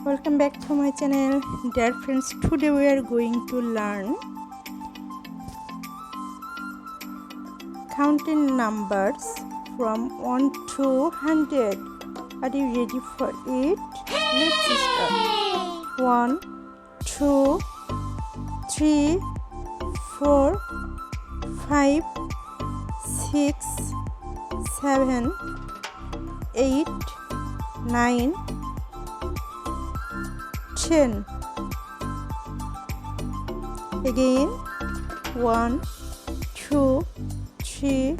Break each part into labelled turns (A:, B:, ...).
A: Welcome back to my channel, dear friends. Today we are going to learn counting numbers from 1 to 100. Are you ready for it? Let's start. 1, 2, 3, 4, 5, 6, 7, 8, 9, 10. Again, 1, 2, 3,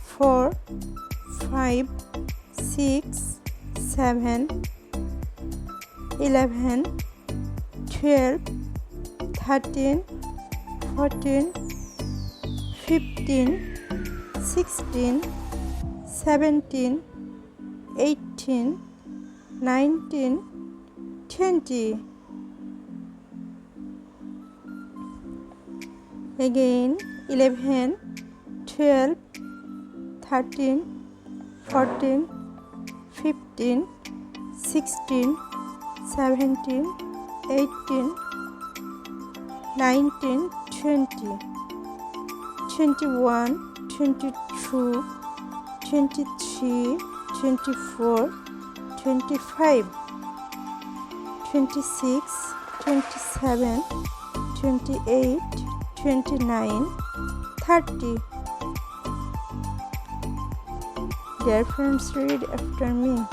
A: 4, 5, 6, 7, 11, 12, 13, 14, 15, 16, 17, 18, 19, 20. Again, 11, 12, 13, 14, 15, 16, 17, 18, 19, 20, 21, 22, 23, 24, 25, 26, 27, 28, 29, 30. Dear friends, read after me.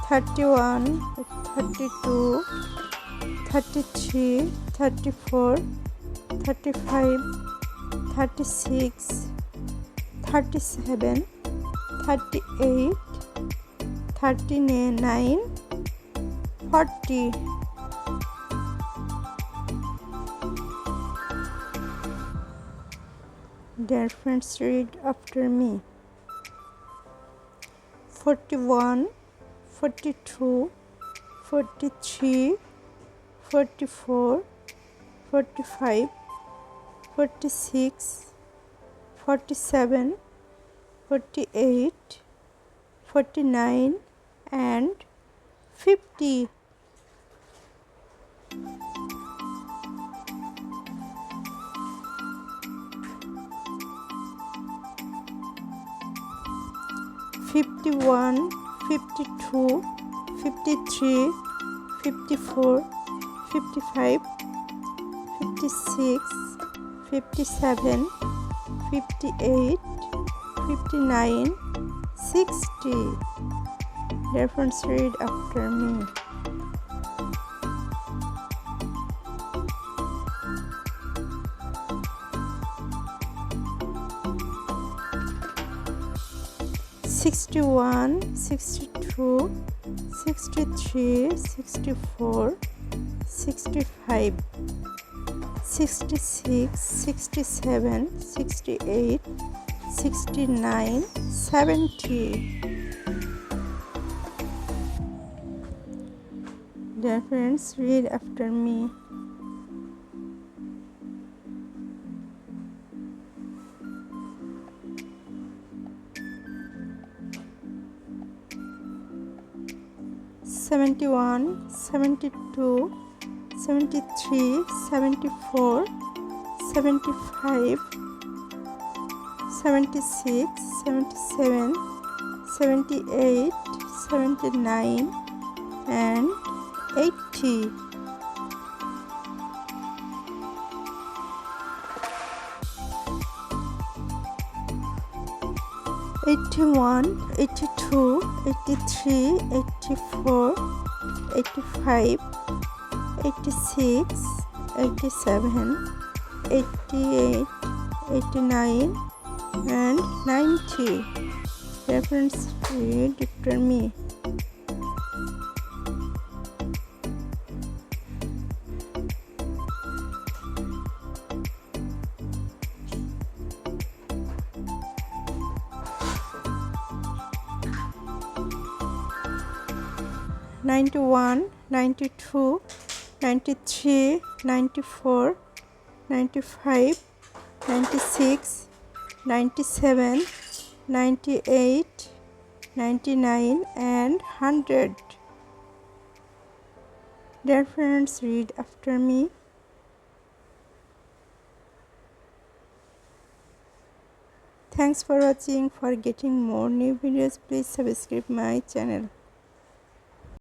A: 31, 32, 33, 34, 35, 36, 37, 38, 39, 40. Dear friends, read after me. 41, 42, 43, 44, 45, 46, 47, 48, 49, and 50. Fifty-one, 52, 53, 54, 55, 56, 57, 58, 59, 60. Dear friends, read after me. 61, 62, 63, 64, 65, 66, 67, 68, 69, 70. Dear friends, read after me. 71, 72, 73, 74, 75, 76, 77, 78, 79, and 80. 81, 82, 83, 84, 85, 86, 87, 88, 89, and 90. Reference, read after me. 91, 92, 93, 94, 95, 96, 97, 98, 99 and 100. Dear friends, read after me. Thanks for watching. For getting more new videos, please subscribe my channel.